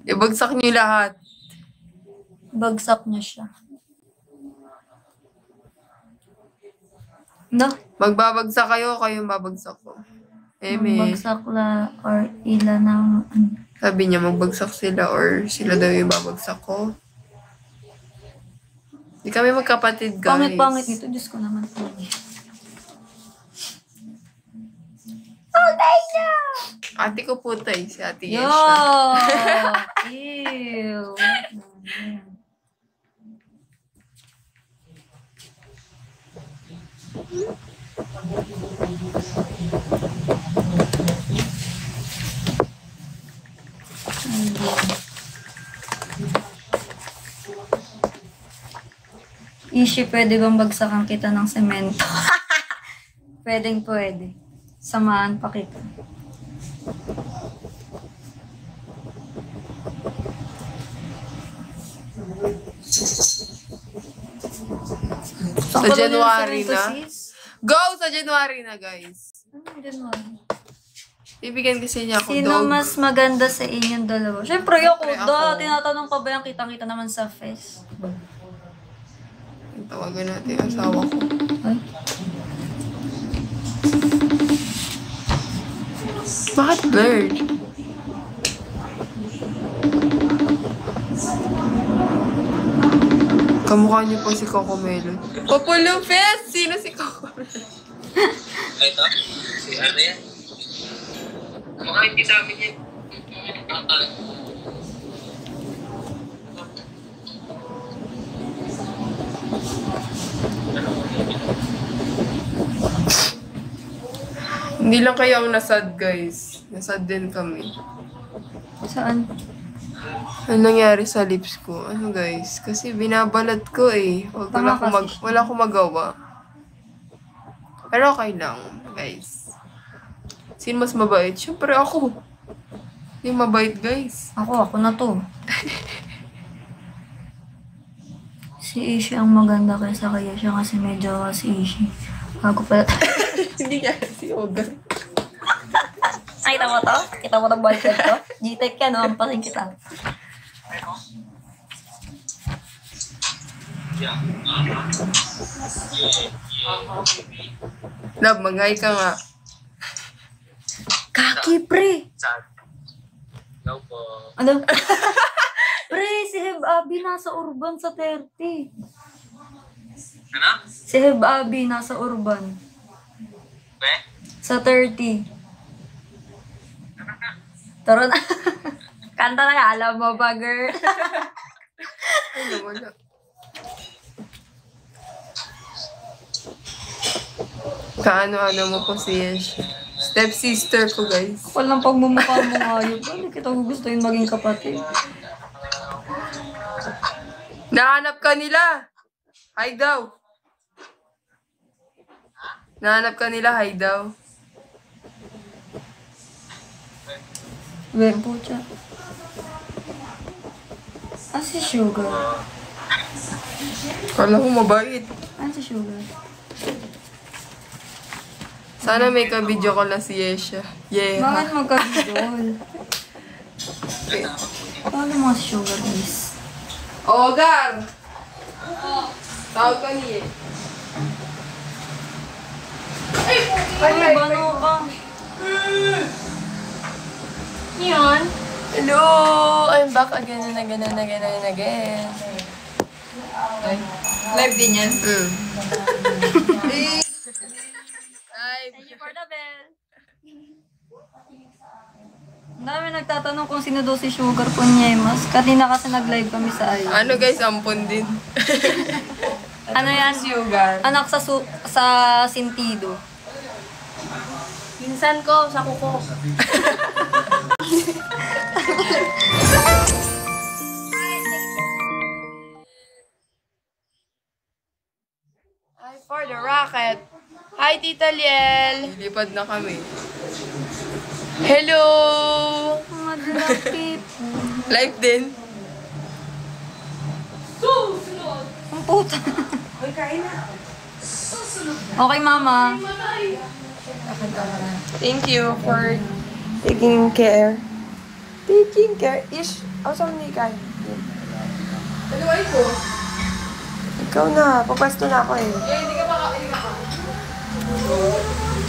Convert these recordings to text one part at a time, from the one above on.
Ibagsak niyo lahat. Bagsak niya siya. No? Magbabagsak kayo, kayong babagsak ko. Magbagsak la or ilan ng... Sabi niya, magbagsak sila or sila daw yung babagsak ko. Di kami magkapatid, guys. Pangit-pangit nito. Diyos ko naman. Oh, niya! Ate ko po tayo, si Ate Yo! Yesha. Ew! Ishi, pwede bang bagsakan kita ng semento? Pwede. Samahan pa kita. Sa January na. Go! Sa January na, guys. January? Bibigyan kasi niya ako Sino dog. mas maganda sa inyong dalawa? Siyempre ako. Siyempre Da, ako. tinatanong pa ba yung kitang-kita naman sa face? Tawagan natin yung asawa ko. Ay? Bakit blurred? Kamukha niyo po si Coco Melon. Populo Fest! Sino si Coco Melon? Ito? Si ano yan? Mga hindi sa amin yan. Hindi lang kayo ang nasad, guys. Nasad din kami. Saan? Ano nangyari sa lips ko? Ano, guys? Kasi binabalat ko eh. Wala akong magawa. Pero okay lang, guys. Sino mas mabait? Siyempre ako. Hindi mabait, guys. Ako na to. Si Ishi ang maganda kaysa kaya siya kasi medyo si Ishi. Ako pala. Hindi nga si Oga. Ay, kita mo to? Kita mo itong boyfriend ko? G-Tech ka, no? Ampasin kita. Love, mag-hi ka nga. Kaki, pre! Hello po. Ano? Pre, si Heb Abi nasa urban sa 30. Ano? Si Heb Abi nasa urban. Be? Sa 30. Tara na. Kanta na, alam mo ba, girl? Ano, wala. Kaano-ano mo po si Yesh. Step-sister ko, guys. Walang pagmumukha mo ngayon. Hindi kita gugustuhin maging kapatid. Nahanap ka nila. Hi daw. Nahanap ka nila, hi daw. Wait, pucha. Si Sugar? Kala ko mabait. Si Sugar? Sana may ka-video ko lang si Yesha. Yeah. Bakit magkabidol? Paano mga si Sugar, guys? Ogar! Tawag ka niya. Ay, bano ka? Yun? Hello! I'm back again and again and again and again. Live din yan. Live! Thank you for the bell. Ang dami nagtatanong kung sino daw si Sugar Punyemas. Kanina kasi nag-live kami sa ayo. Ano guys, ampon din. Ano yan? Sugar. Anak sa Sintido. Minsan ko, sa kuko. Hi for the rocket. Hi, Tita Liel. Lilipad na kami. Hello! Madala people. Live din. Ang puta. Okay, mama. Thank you for taking care. Taking care. Ish, saan ni kain? Dalawain ko. Ikaw na, papwesto na ako eh. Hindi ka baka.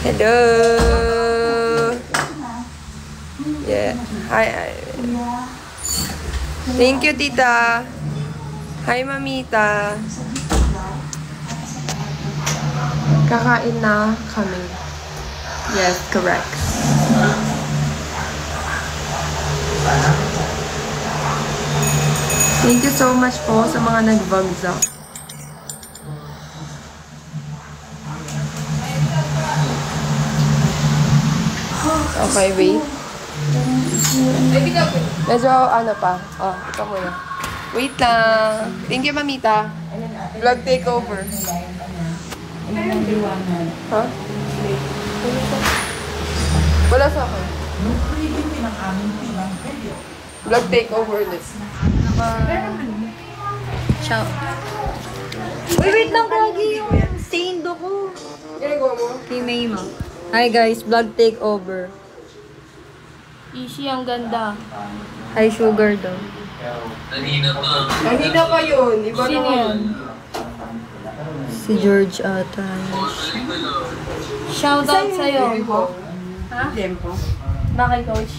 Hello! Yeah. Hi. Thank you, tita. Hi, mamita. Kakain na kami. Yes, correct. Thank you so much po sa mga nag-vlog. Okay, wait. Medyo ano pa. Oh, ito muna. Wait lang. Thank you, mamita. Vlog takeover. Ha? Wala sa akin. Vlog takeover this. Ciao. Uy, wait lang, Gagi. Yung stained ako. Ginagawa mo? Kay Mayma. Hi guys, vlog takeover. Ishi, ang ganda. Hi, Sugar daw. Kanina pa. Kanina pa yun. Iba Sino naman. yun? Si George ata. Shoutout sa'yo. Ha? Bakit, coach?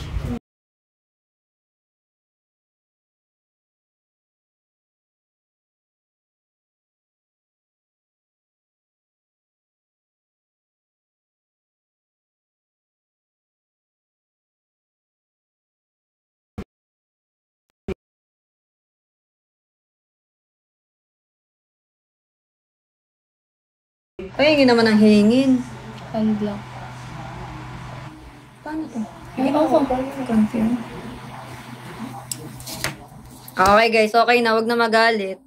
Ay, hingin naman ang hingin. Unblock. Paano to? Ay, ako. Confirm. Okay guys, okay na. Huwag na magalit.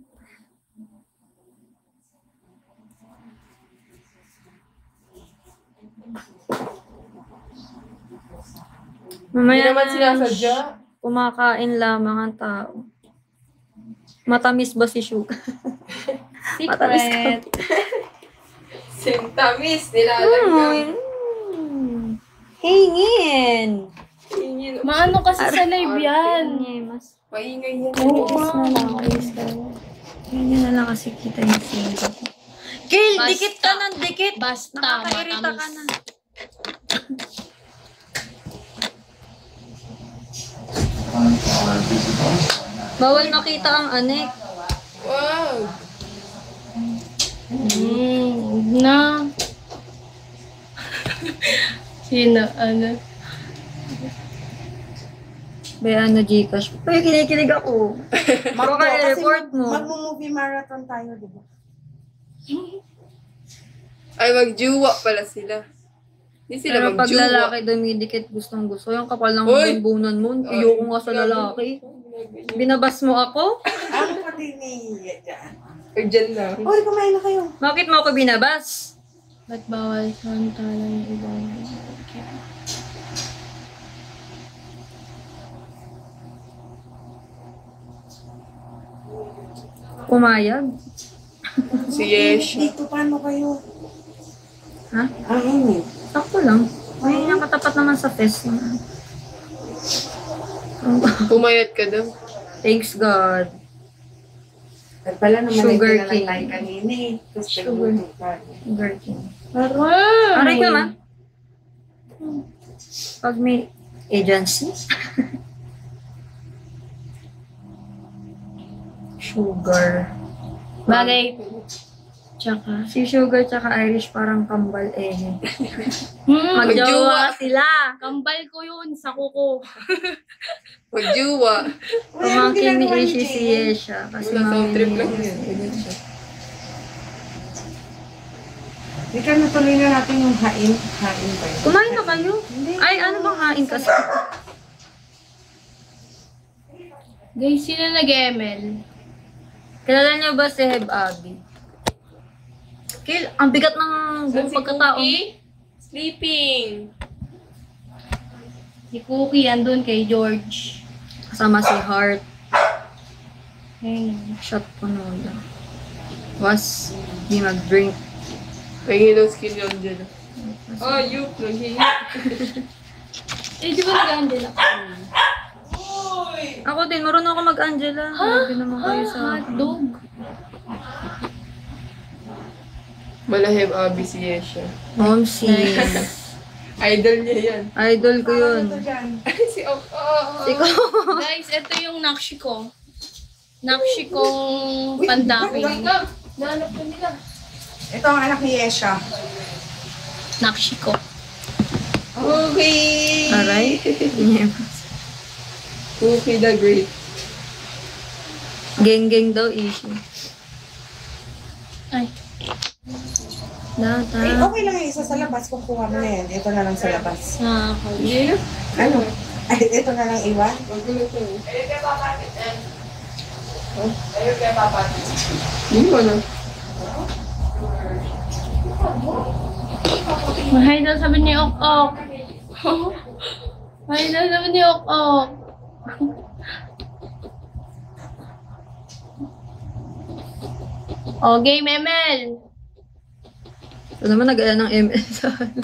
Hindi Mamaya naman na, sinasadya. kumakain lamang ang tao. Matamis ba si Shuka? Matamis ka. Secret. Sintamis. Nilalagyan. Hingin! Maano kasi sa live yan. Mas Maingay yan. Please na lang, please na lang. Ganyan na lang kasi kita yung singo. Kill! Basta. Dikit ka ng dikit! Basta, Nakakairita ka na. Bawal makita ang anek. Wow. Na. Sino? Ano? Bay, ano, Gcash? Uy, kinikilig ako. Baka i-report mo. Mag-movie marathon tayo, di ba? Ay, magjuwa pala sila. Hindi sila Pero pag magjuwa. lalaki dumidikit, gustong gusto. Yung kapal ng Uy! bumbunan mo, ayoko nga sa lalaki. Binabas mo ako? Ang pati ni dyan. Urgent na. Uy, kumain na kayo. Bakit mo ako binabas? Ba't bawal samantalang ibang... Pumayag? Si Yesh. Dito, paano kayo? Ha? Ang init. Sakto lang. May nakatapat naman sa fest. Pumayat ka daw. Thanks God. At pala naman Sugar nagdala king. lang tayo kanina eh. Tapos Sugar. nagluto ka. Sugar King. Aray! Aray ka ma? Pag may agency? Sugar. Bagay. Tsaka, si Sugar tsaka Irish parang kambal eh. Hmm, Magjowa sila. kambal ko yun sa kuko. Magjuwa. Pamangkin ni ginagawa ni Ishi si Jane? Yesha. Kasi Wala, sound mami trip ni lang Ishi. yan. Ganyan siya. Ika natuloy na natin yung hain. Hain ba yun? Kumain na kayo? Ay, ano bang hain kasi? Guys, sino nag-ML? Kilala niyo ba si Heb Abi? Ang bigat ng buong pagkatao. Sleeping. Si Cookie, andun kay George. Kasama si Heart. Ayun. Shot po noon. Was, di mag-drink. May daw skin yun dyan. Oh, yup. Naghihi. Eh, di ba nag-handle ako? Ako din, marunong ako mag-Angela. Grabe naman kayo sa akin. Hotdog. Malahib abi si Yesha. Momsi. Idol niya yan. Idol ko yun. Si oh. Guys, ito yung nakshi ko. Nakshi kong pandaki. Nahanap ko nila. Ito ang anak ni Yesha. Nakshi ko. Okay. Aray. Cookie the Great. Geng-geng daw, Ishi. Ay. Data. Ay, okay lang yung isa sa labas. Kung kuha mo na yan, ito na lang sa labas. Hindi na. Ano? Ay, ito na lang iwan. Magulo to. Ayun kaya papatit. Ayun kaya papatit. Hindi mo na. Mahay daw sabi ni Ok-Ok. Mahay daw sabi ni Ok-Ok. O, game ML. Ito naman nag-ala ng ML sa ano.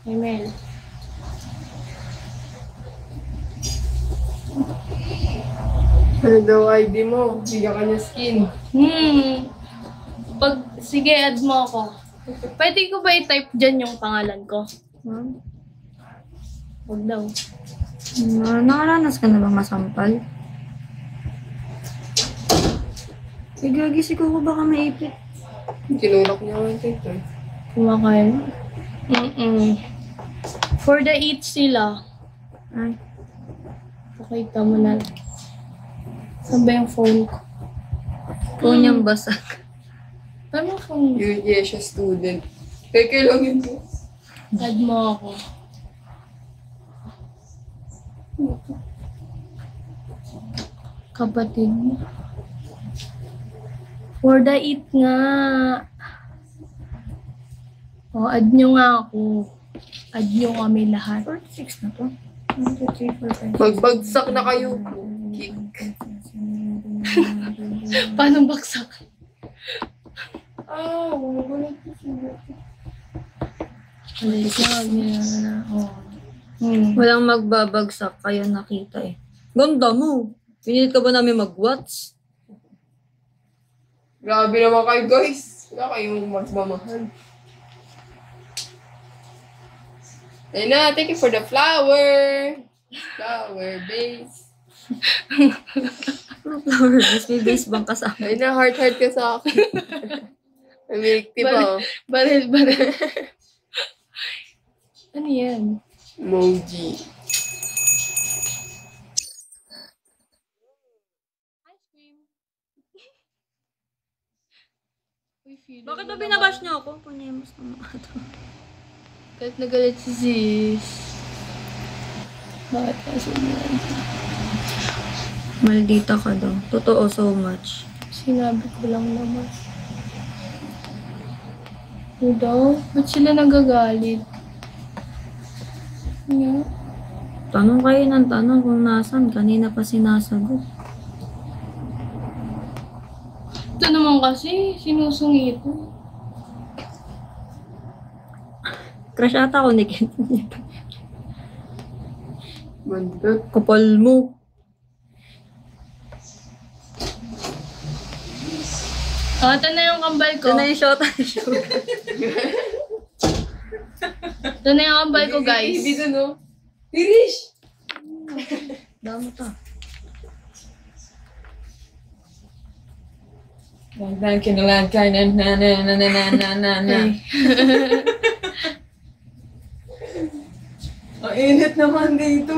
ML. Ano daw ID mo? Bigyan ka niya skin. Sige, add mo ako. Pwede ko ba i-type dyan yung pangalan ko? Huwag daw. Nakaranas ka na bang masampal? Sige, gisi ko baka maipit. Kinulak niya ang tito. Kumakain. For the eat sila. Ay, Pakita mo na. Saan ba yung phone ko? phone niyang basag. Ano phone? Yung Yesha student. Kaya lang yun. Add mo ako. Kapatid mo. For the eat nga. O, add nyo nga ako. Add nyo kami lahat. 46 na to. 1, 2, 3, 4, 5. Magbagsak na kayo. Kick. Paano baksak? Bumubulit ko siya. Alis na. Oh. Walang magbabagsak, kaya nakita eh. Ganda mo! Pinilit ka ba namin mag-watch? Grabe naman kayo guys. Wala kayong magmamahal. Ayun na, thank you for the flower. Flower base. Flower base, may base bang kasama? Ayun na, heart ka sa akin. Amicti pa. Baril. Ano yan? Emoji. Ice cream. Uy, feeling Bakit mo ba binabash niyo ako? Punyemos na mga ito. Kahit nagalit si sis. Bakit kasi yan? Maldita ka daw. Totoo so much. Sinabi ko lang naman. Ano daw? Ba't sila nagagalit? Ano? Tanong kayo ng tanong kung nasan. Kanina pa sinasagot. Ito naman kasi, sinusungit ko. Crush ata ako ni Ken. Bandot. Kapal mo. Oh, ito na yung kambal ko. Ito na yung shot. Ito na yung kambal ko, guys. Dito no. Tirish! Damo ta. Gandang kinalan ka na. Ang init naman dito.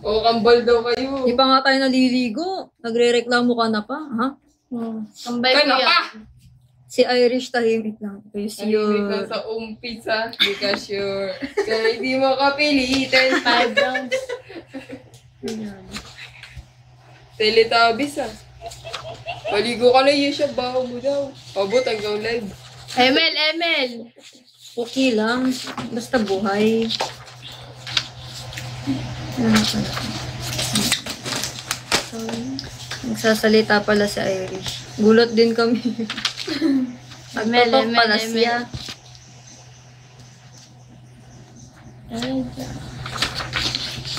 O, kambal daw kayo. Di pa nga tayo naliligo. Nagre-reklamo ka na pa, ha? Kambal ko Kana yan. pa! Si Irish tahimik lang. Kayo Tahimik lang yun. sa umpis ha. Di ka sure. Kaya hindi mo kapilitan. 5 rounds. Teletubbies ha. Paligo ka na Yesha. Baho mo daw. Abot hanggang live. ML. Okay lang. Basta buhay. Ano pala? Nagsasalita pala si Irish. Gulat din kami. Nagtotok pala siya.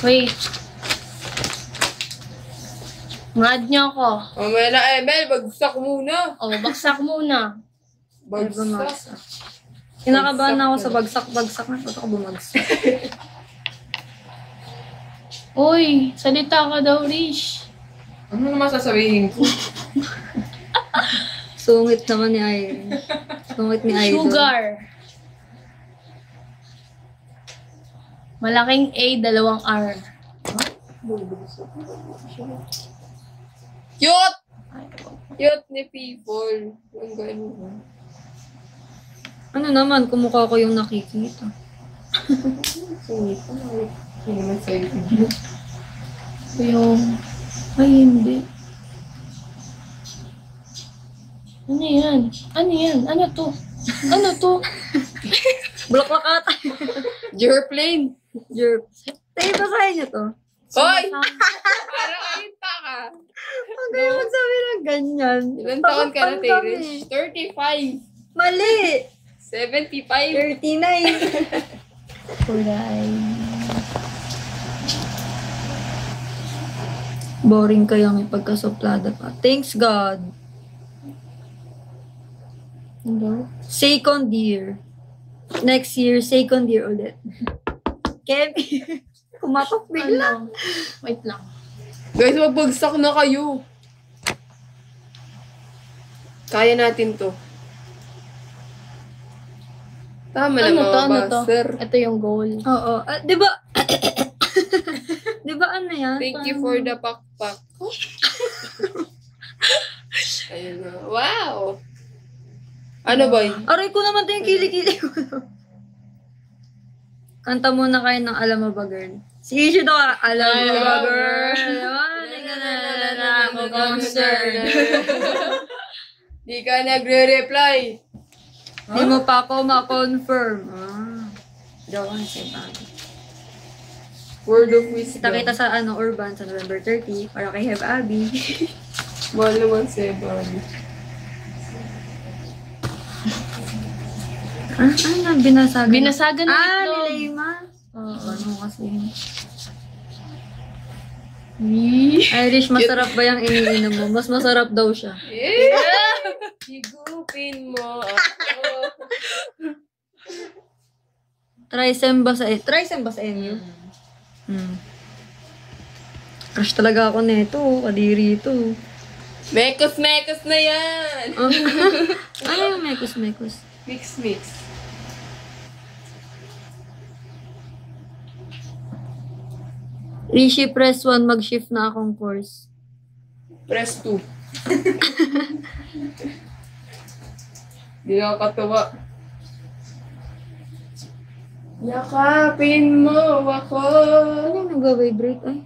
Wait. Mad niyo ako. Mamaya na, Emel, bagsak muna. O, baksak muna. Bagsak. Kinakabahan na ako sa bagsak-bagsak na. Ba't ako bumagsak? Uy, salita ka daw, Rish. Ano naman sasabihin ko? Sungit naman ni Irene. Sungit ni Idol. Sugar. Malaking A, dalawang R. Cute! Cute ni people. Ang ganun. Ano naman, kumukha ko yung nakikita. Sungit. Hindi naman sa'yo. Yung... Ay, hindi. Ano yan? Ano yan? Ano to? Ano to? Bulaklak ata. Jerplane. Jerp. Tayo ba sa inyo to? Hoy! Parang ayun ka. Huwag kayo magsabi ng ganyan. Ilan taon ka na, Takot Terish? kami. 35. Mali! 75. 39. Kulay. Boring kaya may pagkasuplada pa. Thanks God. Hello? Second year. Next year, second year ulit. Kemi, kumatok bigla. Ano? Wait lang. Guys, magbagsak na kayo. Kaya natin to. Tama na Ano to? mga Ano to? baser. Ito yung goal. Oo. Di ba? Di ba ano yan? Thank you for the pakpak. Ayun na. Wow! Ano boy? Aray ko naman ito yung kilikili ko. Kanta muna kayo ng Alam Mo Ba Girl. Si Ishu daw, Alam Mo Ba Girl? Hindi ka na ako concerned. Di ka nagre-reply. Di mo pa ako ma-confirm. Hindi ako nagsabi. Word of wisdom. Kita-kita sa Urban sa November 30 para kay Have Abby. Mahal naman si Bobby. Ano? Binasagan? Binasagan ng ni itlog. Leima? Oo. Ano kasi? Irish, masarap ba yung iniinom mo? Mas masarap daw siya. Higupin mo ako. Trisem ba sa inyo? Crush talaga ako nito. Kadiri ito. Mekos na yan. Ano yung mekos? Mix. Rishi, press 1. Mag-shift na akong course. Press 2. Di ako katuwa. Yakapin mo ako. Ano yung nag-vibrate? Ay.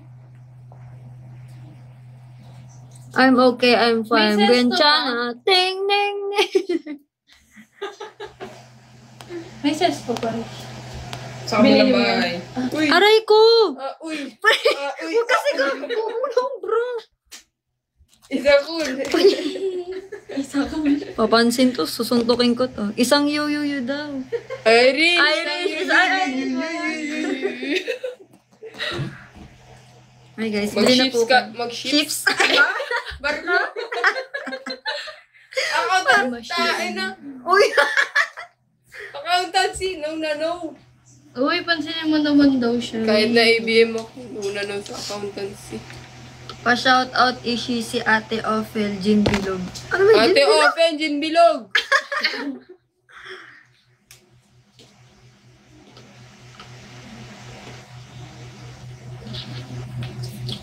I'm okay, I'm fine. May sense to Gwenchana. Ting, ding, ding. May sense po pa rin. Sa Binili mga mo bahay. Uy! Aray ko! Uy! Huwag kasi gagawin bro. Isa cool. Papansin to, susuntukin ko to. Isang yu daw. Irish! Irish! Ay guys, bili na po. Mag-shifts ka. Mag-shifts. Chips? Barno. Accountancy na. Uy! Accountancy. No. Uy, pansinin mo naman daw siya. Kahit na ABM ako, una nun sa accountancy. Pa-shoutout ishi si Ate Ophel, Jean Bilog. Ano ba Ate Open, Jin Bilog.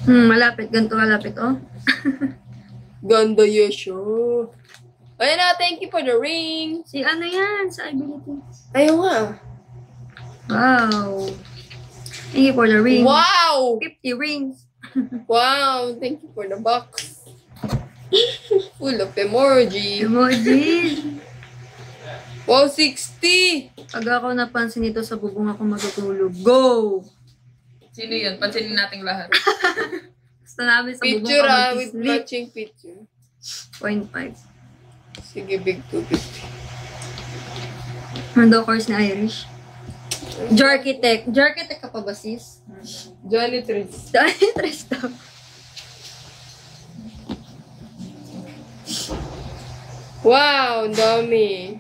Malapit. Ganito malapit, oh. Ganda yesyo. Ayun na, thank you for the ring. Si ano yan? Sa ability. Ayaw nga. Wow. Thank you for the ring. Wow! 50 rings. Wow, thank you for the box. Full of emoji. Emojis. Wow, 60! Pag ako napansin ito sa bubong ako matutulog. Go! Sino yun? Pansinin nating lahat. Gusto namin sa bubong Picture ka with mag-sleep. matching picture. 0.5. Sige, big 250. Ano daw course ni Irish? Jarkitect. Jarkitect ka pa ba, sis? Johnny Tris. Interest daw. Wow, ang dami.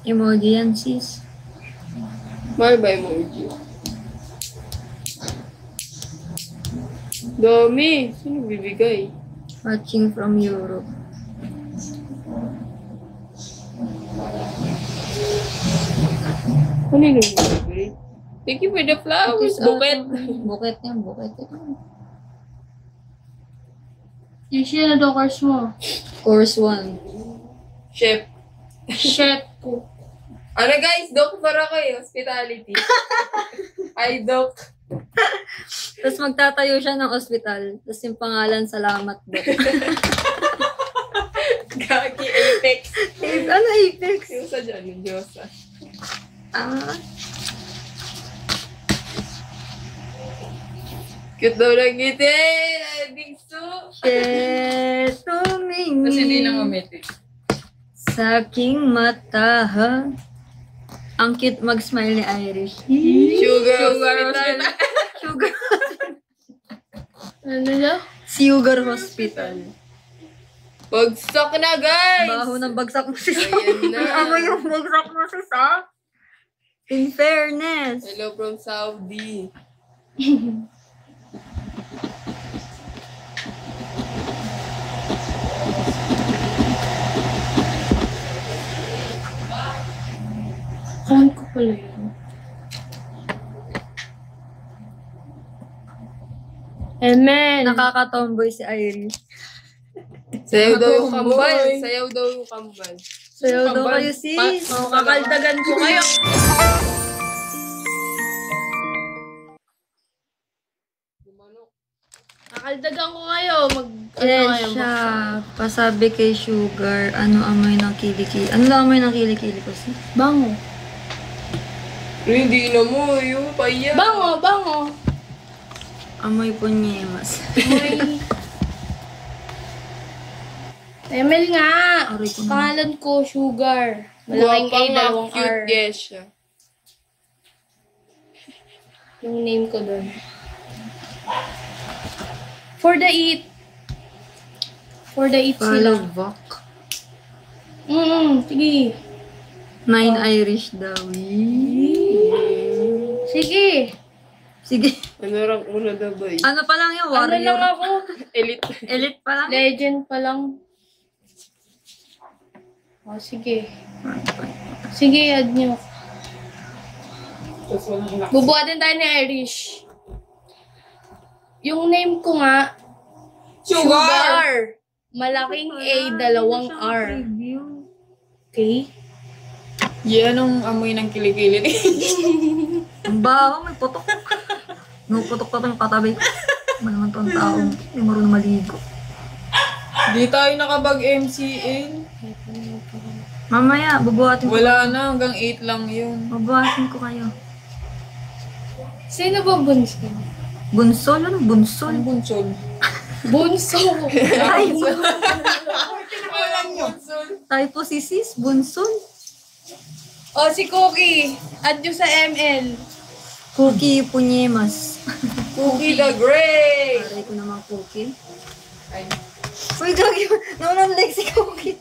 Emoji yan, sis. Mahal ba emoji? Dami. Sino bibigay? Watching from Europe. Ano yung bibigay? Thank you for the flowers. Buket. Buket yan, buket. Yung siya na daw course mo. Course 1. Chef. Shit ko. Ano guys? Doc para kayo. Hospitality. Hi, Doc. Tapos magtatayo siya ng ospital. Tapos yung pangalan, salamat, Doc. Gagi, Apex. Ano, Apex? Yung sa dyan, yung Diyosa. Ah, Cute daw lang ngiti. Ading so. shit, tumingin. mamiti. Sa aking mata, ha? Ang cute mag-smile ni Irish. Sugar Hospital. Sugar. Ano daw? Sugar Hospital. Bagsak na, guys! Baho ng bagsak mo si Sa. Ayan na. Ang amoy yung bagsak mo si Sa. In fairness. Hello from Saudi. Account ko pala yun. Amen. Nakaka-tomboy si Irish. Sayaw daw yung kambal. Sayaw daw yung kambal. Sayaw daw kayo, sis. Kakaldagan ko kayo. Kakaldagan ko kayo. Yan siya. Pasabi kay Sugar, ano amoy ng kilikili. Ano lang amoy ng kilikili ko, sis? Bango. Hindi na mo, yung paya. Bango, bango. Amoy punyemas. Emel nga. Aray ko na. Pangalan ko, Sugar. Malaking A, Guwapa nga, dalawang cute R. guess siya. Yung name ko doon. For the eat. For the eat Follow sila. Vok. Sige. 9 Irish daw. Sige. Sige. Ano rank mo na daw ba eh? Ano pa lang yung Ano lang warrior? ako? Elite. Elite pa lang? Legend pa lang. Oh, sige. Sige, add nyo. Bubuhatin tayo ni Irish. Yung name ko nga, Sugar. Malaking A, dalawang R. Okay? Yan ang amoy ng kilikili ni. Ang baho, may putok. Nuputok pa itong katabi. Malaman to ang taong hindi marunong maligo. Di tayo nakabag-MCN. Mamaya, bubuhatin ko. Wala na, hanggang 8 lang yun. Bubuhatin ko kayo. Sino ba bunso? Bunsol? Ano? Bunsol? Ang bunsol. Bunso! Ay, tayo po si sis, Bunsol. O, si Cookie. Add nyo sa ML. Cookie Punyemas. Cookie the Great! Aray ko naman Cookie. Uy, gagi. Naman like si Cookie.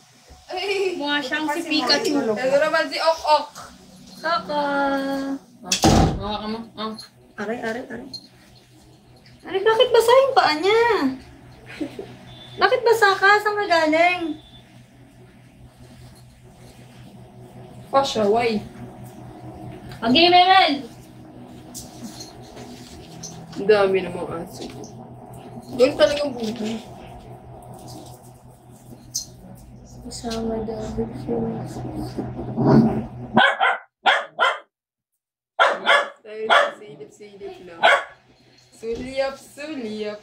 Mukha siyang si Pikachu. Ito naman si Ok Ok. Kaka. Mga ka mo? Aray. Aray, bakit basa yung paa niya? Bakit basa ka? Saan ka galing? Pasha, why? Okay, ML. Ang dami namang aso. Ganun talagang buhay. Kasama daw. Dahil sa silip-silip lang. Sulyap. Silip.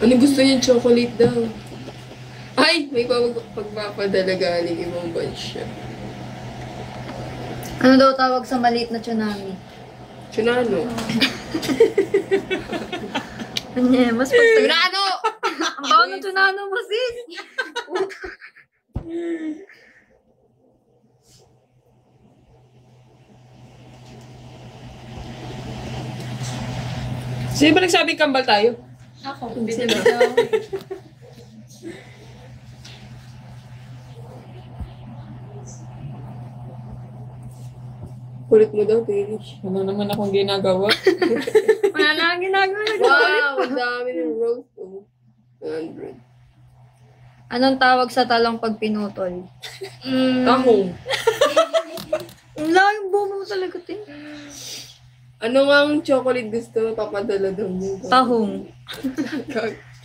Ano gusto niya? Chocolate daw. Ay! May pagpapadala galing ibang bansa. Ano daw tawag sa maliit na tsunami? Tsunano. Punyemas. Tsunano! Ang baho ng tsunano mo, sis. Sino ba nagsabing kambal tayo? Ako, bitaw. Kulit mo daw, Terish. Ano naman akong ginagawa? Wala na ang ginagawa. Wow, ang dami ng rose. Oh, 100. Anong tawag sa talong pag pinutol? Tahong. Ang laking bumo mo talaga, te. Ano nga ang chocolate gusto mo? Papadala daw mo. Tahong.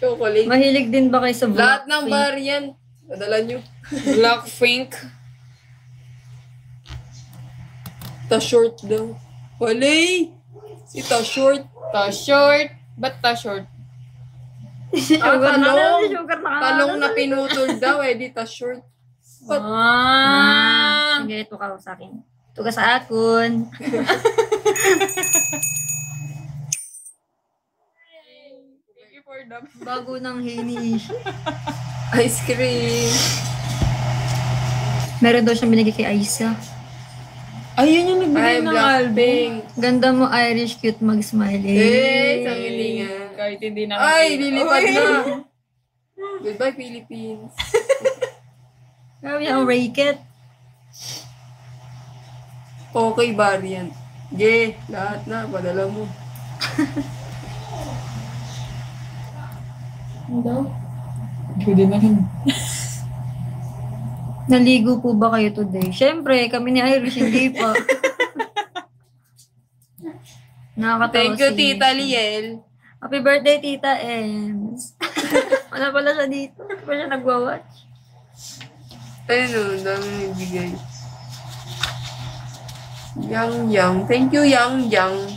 Chocolate. Mahilig din ba kayo sa Lahat ng Blackpink? variant. Padala nyo. Blackpink. Ta-short daw. Wali! Si ta-short. Ta-short. Ba't ta-short? Sugar na. Sugar na. Talong na pinutol daw eh. Di ta-short. Sige, ito ka sa akin. Ito ka sa akon. Bago ng hini. Ice cream. Meron daw siyang binigay kay Aisa. Ayun yung nagbigay Ay, ng album. Blackpink. Ganda mo, Irish, cute, mag-smile. Eh, sa nga. Kahit hindi na. Ay, lilipad na. Goodbye, Philippines. Grabe ang racket. Okay, variant. Lahat na. Padala mo. Pwede na rin. Naligo po ba kayo today? Siyempre, kami ni Irish, hindi pa. Nakakatawa Thank you, si- Tita Liel. Happy birthday, Tita Ems. Wala pala siya dito. Hindi pa siya nagwa-watch. Ayun o, dami nagbigay. Yang. Thank you, Yang.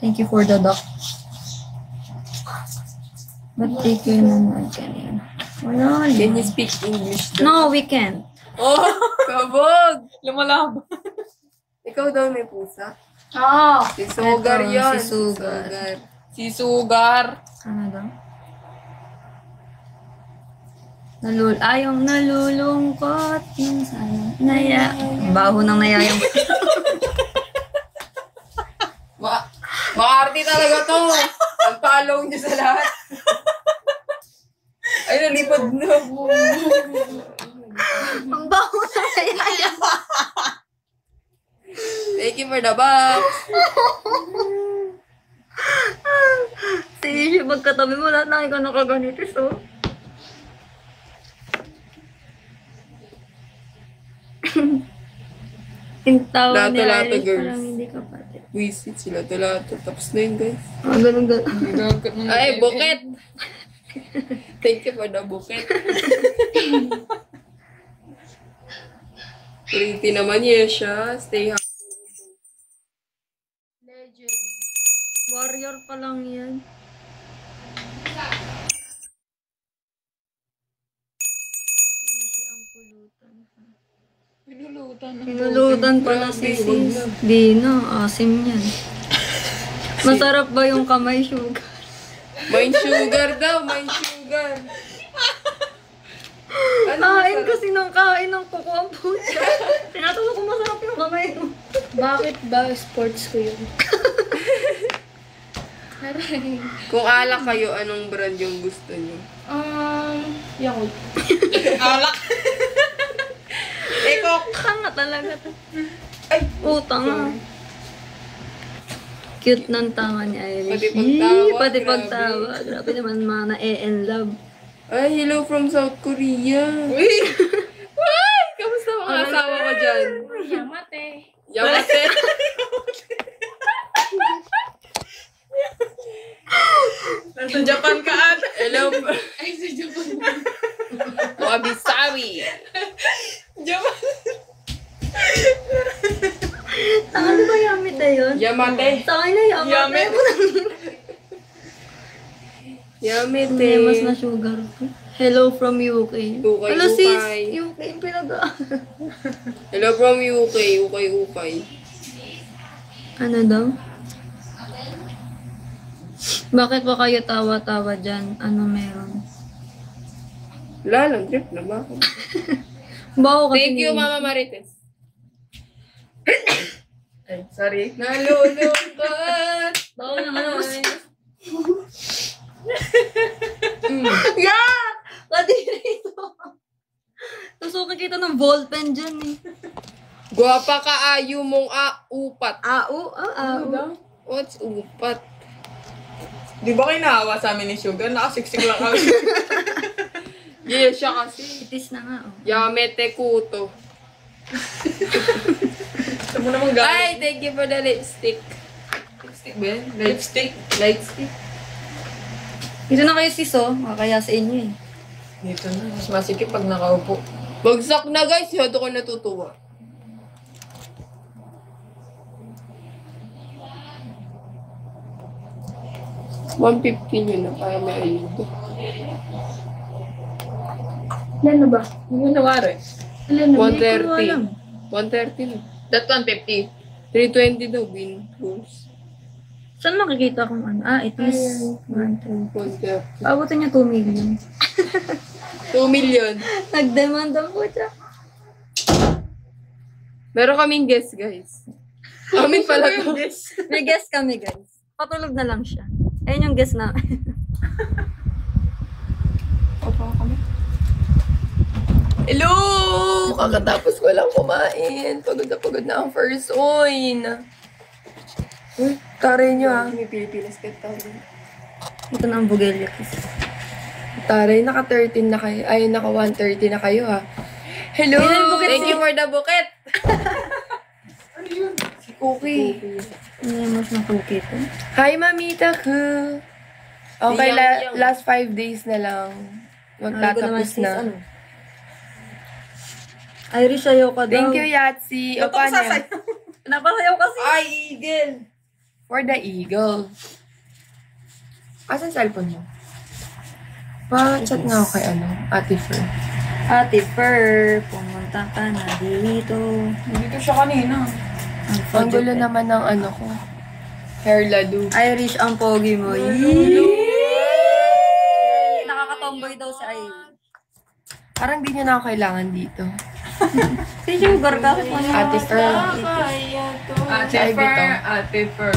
Thank you for the doc. Ba't di kayo nanonood kanina? Wala Can you lang. speak English daw? No, we can't. Oh, kabog! Lumalab. Ikaw daw may pusa. Oo. Si Sugar Eto, yun. si Sugar. Si Sugar. Ano daw? Ayong nalulungkot yung sana. Ang baho ng nayayang. Maarte talaga to. Ang follow niya sa lahat. Ay, nalipad na. Ang baho ng nayayang. Thank you for the box. Si Ishi, magkatabi mo lahat na ikaw nakaganitis, oh. Yung tawa ni Lato-lato, Iris, girls. parang hindi kapatid. Wisit sila talaga. Tapos na yun, guys. Ganun. Ay, buket! Thank you for the buket. Pretty naman siya. Stay humble. Warrior pa lang yan. Ishi ang pulutan. Pinulutan pala si sis. Di na, asim yan. Masarap ba yung kamay sugar? Mine sugar daw, mine sugar. Kain kasi ng kain ng kuko ang puta. Tinatanong ko masarap yung kamay mo. Bakit ba sports ko yun? Aray. Kung alak kayo, anong brand yung gusto niyo? Yakult. Tanga talaga to. Ay, utang. Cute ng tawa ni Irish. Pati pagtawa, Pati grabe. pagtawa. Grabe naman mga na-e-in love. Ay, hello from South Korea. Uy! Uy! Kamusta mga asawa ko dyan? Yamate. Yamate. Nasa Japan ka ata. Hello. Ay, sa Japan. Wabi-sabi. Japan. Ano ba yamit na yun? Yamate. Sa akin na yamate. Yamete. May mas na sugar ko. Hello from UK. UK, Hello sis, ukay. UK yung pinag- Hello from UK. Ukay. Ano daw? Bakit pa kayo tawa-tawa dyan? Ano meron? Wala lang, trip na ba ako? Bawo kasi Thank you, ni- Mama Marites. Ay, sorry. Nalulungkot. Bawa naman naman. Yeah! Kadiri ito. Tusukin kita ng ballpen dyan eh. Guwapa ka ayo mong upat. Au. What's upat? Di ba kayo nahawa sa amin ni Sugar? Nakasiksik lang kami. Yeah, siya kasi. Itis na nga oh. Yamete kuto. Ito mo naman galing. Ay, thank you for the lipstick. Lipstick ba yan? Lipstick? Light stick. Dito na kayo sis oh. Kaya sa inyo eh. Dito na. Mas masikip pag nakaupo. Bagsak na guys, yado ko natutuwa. $150 yun na para may ayun. Ilan na ba? Ano nawari? Ilan na ba? 130. 130 na. That 150. 320 daw, win goals. Saan makikita kung ano? It is 130. 130. Paabutin niya 2 million. 2 million. Nagdemand ang po siya. Meron kaming guest, guys. Amin pala to. May guest kami guys. Patulog na lang siya. Ayun yung guest na. Opo kami. Hello! Kakatapos ko lang kumain. Pagod na ang first oin. Uy, taray nyo ha. May Pilipinas ka taray. Ito na ang bugelya. Taray, naka 13 na kayo. Ay, naka 130 na kayo ha. Hello! Thank you for the bouquet! Ano yun? Si Cookie. Ano yung mas na cookie ito? Hi, mamita ko. Okay, last 5 days na lang. Magtatapos na. Ano? Irish, ayaw ka daw. Thank you, Yatsi. O, paano yun? Napasayaw kasi. Ay, eagle. For the eagle. Asan cellphone mo? Pa-chat nga ako kay Ate Fer. Ate Fer, pumunta ka na dito. Dito siya kanina. Ang gulo naman ng ko. Hair ladu. Irish ang pogi mo. Nakakatomboy daw si Irish. Parang di niya na ako kailangan dito. Si Sugar ka. Ate Fer. Ate Ivy to. Fer. Ate Fer.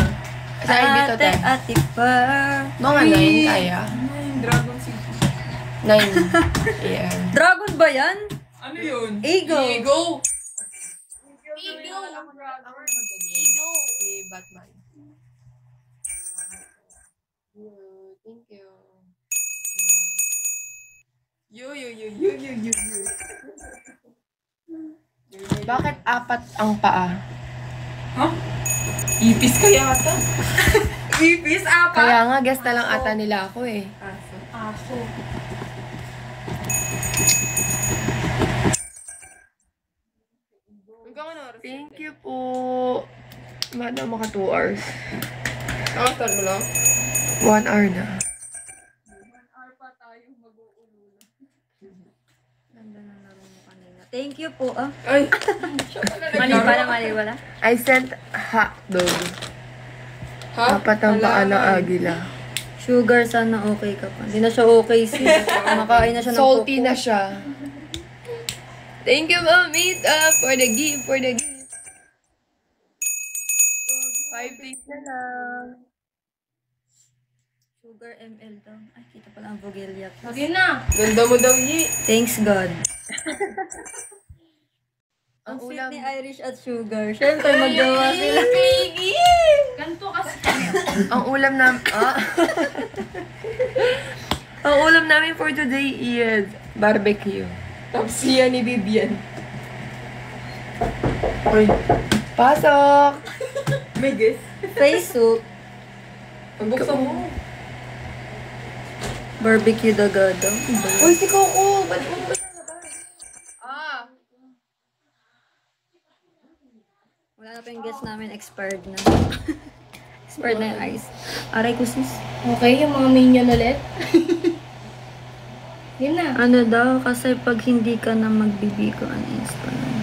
Sa Ivy to, te. Ate Fer. Mga 9 kaya. Dragon Seed. 9 a.m. Dragon ba yan? Ano yun? Eagle. Eagle. Si Batman. Thank you. Yo. Bakit 4 ang paa? Huh? Ipis ka yata. Ipis, apa? Kaya nga, guess na lang ata nila ako eh. Aso. Thank you po. Mada mo ka 2 hours. Nakasal mo lang? 1 hour na. 1 hour pa tayo mag-uulula. Ganda na naroon mo kanina. Thank you po. Ay! Mali wala. I sent hotdog. Apat ang paa ng agila. Sugar, sana okay ka pa. Hindi na siya okay sis. Makain na siya ng Salty coco. na siya. Thank you, Mamita, for the gift, 5 days na lang. Sugar ML daw. Ay, kita pala ang Vogelia. Lagi na. Ganda mo daw, Yi. Thanks God. Ang Ang sweet ulam. ni Irish at Sugar. Siyempre, magjawa sila. Ganito kasi kami. Ang ulam namin, ang ulam namin for today is barbecue. Tapos siya ni Vivian. Uy. Pasok! May guess. Face soup. Pagbuksan mo. Barbecue dagada. Uy, si Coco! Ba't mo ba Wala na pa yung guest namin. Expired na. Expired na yung ice. Aray ko sis. Okay, yung mga minion ulit. Yun na. Ano daw? Kasi pag hindi ka na magbibigo, uninstall na.